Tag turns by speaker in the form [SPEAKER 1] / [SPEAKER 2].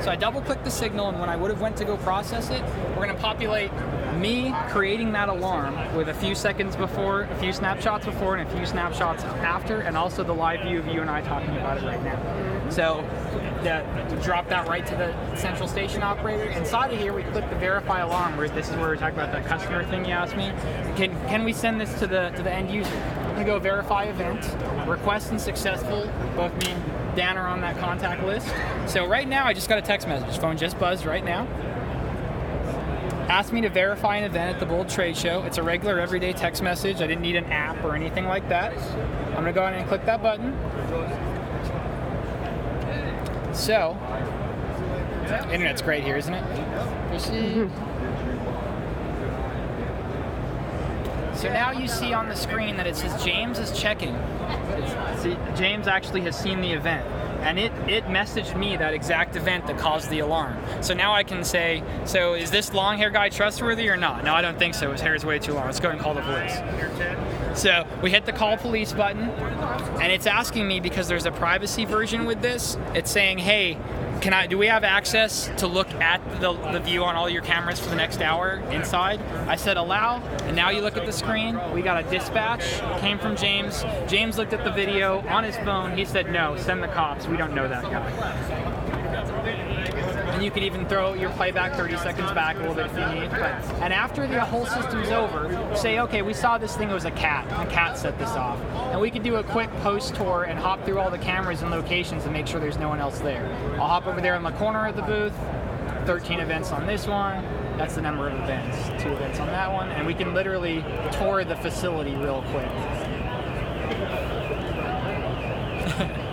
[SPEAKER 1] So I double-click the signal, and when I would have went to go process it, we're going to populate me creating that alarm with a few seconds before, a few snapshots before, and a few snapshots after, and also the live view of you and I talking about it right now. So drop that right to the central station operator. Inside of here, we click the verify alarm, where this is where we're talking about the customer thing you asked me. Can we send this to the end user? I'm going to go verify event, request and successful. Both me and Dan are on that contact list. So right now, I just got a text message. Phone just buzzed right now. Asked me to verify an event at the Bold Trade Show. It's a regular everyday text message. I didn't need an app or anything like that. I'm going to go ahead and click that button. So, internet's great here, isn't it? Proceed. So now you see on the screen that it says James is checking. See, James actually has seen the event, and it messaged me that exact event that caused the alarm. So now I can say, so is this long hair guy trustworthy or not? No, I don't think so. His hair is way too long. Let's go and call the police. So we hit the call police button, and it's asking me, because there's a privacy version with this, it's saying, hey, do we have access to look at the view on all your cameras for the next hour inside? I said allow, and now you look at the screen, we got a dispatch, came from James. James looked at the video on his phone, he said no, send the cops, we don't know that guy. And you can even throw your playback 30 seconds back a little bit if you need. And after the whole system's over, say, okay, we saw this thing, it was a cat. The cat set this off. And we can do a quick post tour and hop through all the cameras and locations and make sure there's no one else there. I'll hop over there in the corner of the booth, 13 events on this one. That's the number of events, 2 events on that one. And we can literally tour the facility real quick.